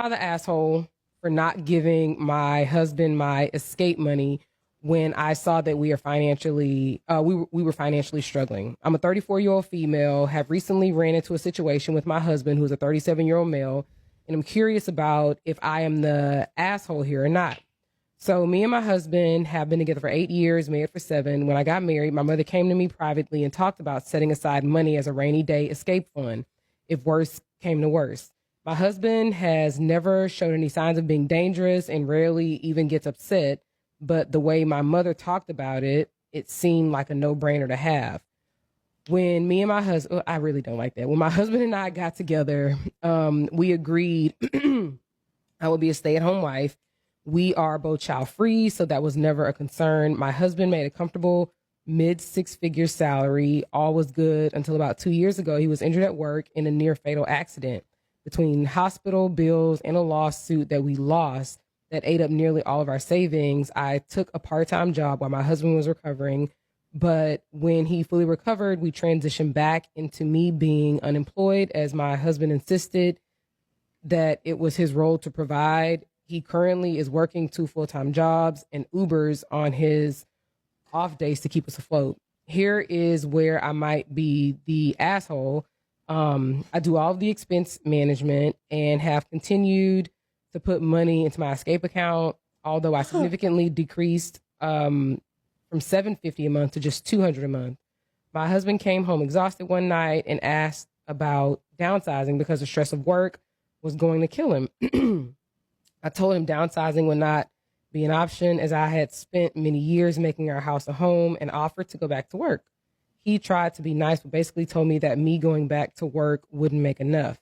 are the asshole for not giving my husband my escape money when I saw that we were financially struggling. I'm a 34-year-old female, have recently ran into a situation with my husband, who's a 37-year-old male, and I'm curious about if I am the asshole here or not. So me and my husband have been together for 8 years, married for 7. When I got married, my mother came to me privately and talked about setting aside money as a rainy day escape fund if worse came to worse. My husband has never showed any signs of being dangerous and rarely even gets upset, but the way my mother talked about it, it seemed like a no-brainer to have. When me and my husband, I really don't like that. When my husband and I got together, we agreed I would be a stay-at-home wife. We are both child-free, so that was never a concern. My husband made a comfortable mid-six-figure salary. All was good until about 2 years ago. He was injured at work in a near-fatal accident. Between hospital bills and a lawsuit that we lost that ate up nearly all of our savings, I took a part-time job while my husband was recovering. But when he fully recovered, we transitioned back into me being unemployed as my husband insisted that it was his role to provide. He currently is working 2 full-time jobs and Ubers on his off days to keep us afloat. Here is where I might be the asshole. I do all of the expense management and have continued to put money into my escape account, although I significantly decreased from $750 a month to just $200 a month. My husband came home exhausted one night and asked about downsizing because the stress of work was going to kill him. I told him downsizing would not be an option as I had spent many years making our house a home and offered to go back to work. He tried to be nice, but basically told me that me going back to work wouldn't make enough.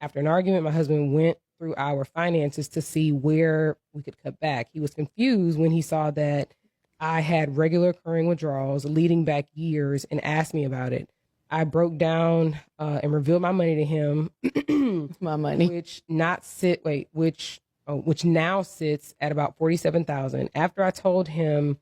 After an argument, my husband went through our finances to see where we could cut back. He was confused when he saw that I had regular occurring withdrawals leading back years and asked me about it. I broke down and revealed my money to him, my money, which now sits at about $47,000. After I told him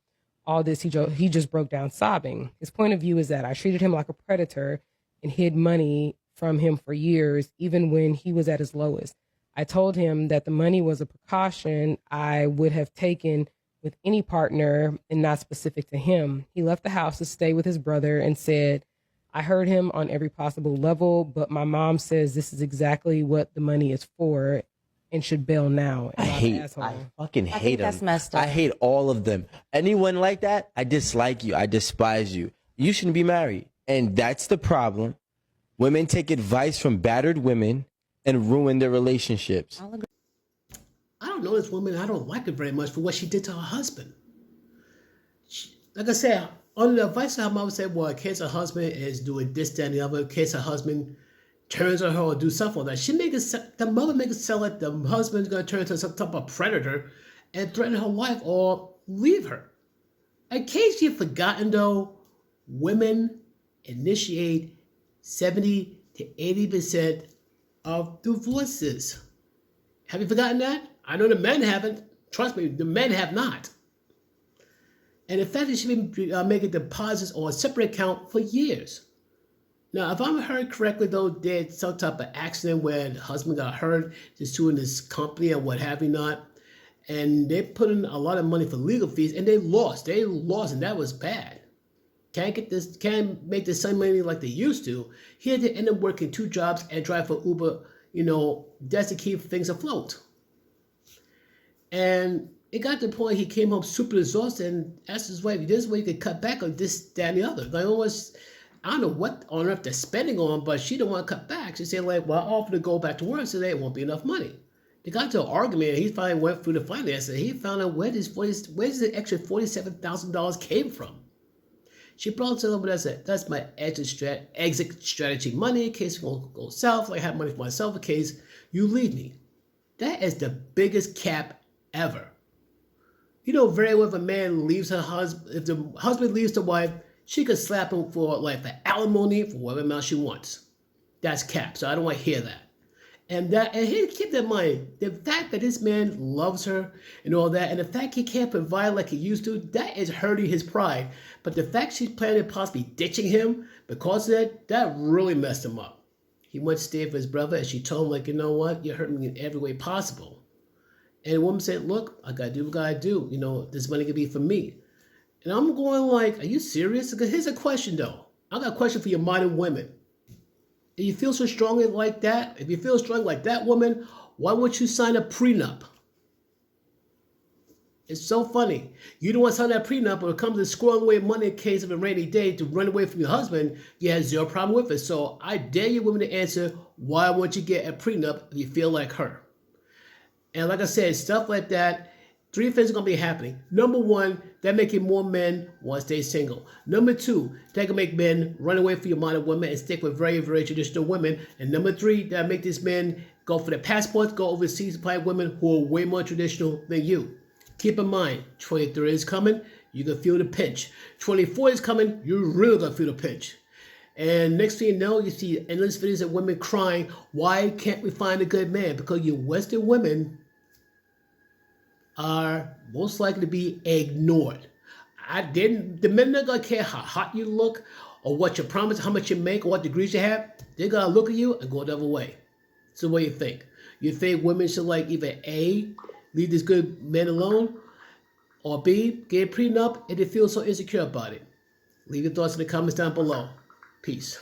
all this, he just broke down sobbing. His point of view is that I treated him like a predator and hid money from him for years, even when he was at his lowest. I told him that the money was a precaution I would have taken with any partner and not specific to him. He left the house to stay with his brother and said, I heard him on every possible level, but my mom says this is exactly what the money is for and should bail now. I fucking hate them. That's messed up. I hate all of them. Anyone like that, I dislike you. I despise you. You shouldn't be married. And that's the problem. Women take advice from battered women and ruin their relationships. I don't know this woman. I don't like her very much for what she did to her husband. Like I said, under the advice of her mom said, well, in case her husband is doing this, that, and the other, in case her husband turns on her or do something like that, the mother makes it sound like the husband's going to turn into some type of predator and threaten her life or leave her. In case you've forgotten, though, women initiate 70 to 80% of divorces. Have you forgotten that? I know the men haven't. Trust me, the men have not. And in fact, they should be making deposits on a separate account for years. Now, if I'm heard correctly, though, there's some type of accident where the husband got hurt, just suing this company or what have you not. And they put in a lot of money for legal fees, and they lost. And that was bad. Can't make the same money like they used to. He had to end up working 2 jobs and drive for Uber, just to keep things afloat. And it got to the point he came home super exhausted and asked his wife, this way you could cut back on this, that, and the other. I don't know what on earth they're spending on, but she didn't want to cut back. She said, well, I offered to go back to work, so there won't be enough money. They got to an argument, and he finally went through the finances, and he found out where does the extra $47,000 came from. She brought it over and said, that's my exit strategy money in case it won't go south. I have money for myself in case you leave me. That is the biggest cap ever. You know very well if a man leaves her husband, if the husband leaves the wife, she could slap him for like the alimony for whatever amount she wants. That's cap, so I don't want to hear that. And keep that in mind. The fact that this man loves her and all that, and the fact he can't provide like he used to, that is hurting his pride. But the fact she's planning on possibly ditching him because of that really messed him up. He went to stay for his brother, and she told him, like, you know what? You hurt me in every way possible. And the woman said, look, I got to do what I got to do. You know, this money could be for me. And I'm going like, are you serious? Because here's a question, though. I got a question for your modern women. If you feel so strongly like that, if you feel strong like that woman, why won't you sign a prenup? It's so funny. You don't want to sign that prenup, but when it comes to squirreling away money in case of a rainy day to run away from your husband, you have zero problem with it. So I dare you women to answer, why won't you get a prenup if you feel like her? And like I said, stuff like that, three things are going to be happening. Number one, that making more men want to stay single. Number two, that can make men run away from your modern women and stick with very, very traditional women. And number three, that make these men go for their passports, go overseas to find women who are way more traditional than you. Keep in mind, 23 is coming, you're going to feel the pinch. 24 is coming, you're really going to feel the pinch. And next thing you know, you see endless videos of women crying, why can't we find a good man? Because your Western women are most likely to be ignored. The men are going to care how hot you look, or what you promise, how much you make, or what degrees you have. They're going to look at you and go the other way. So what do you think? You think women should like either A, leave this good man alone, or B, get a prenup if they feel so insecure about it? Leave your thoughts in the comments down below. Peace.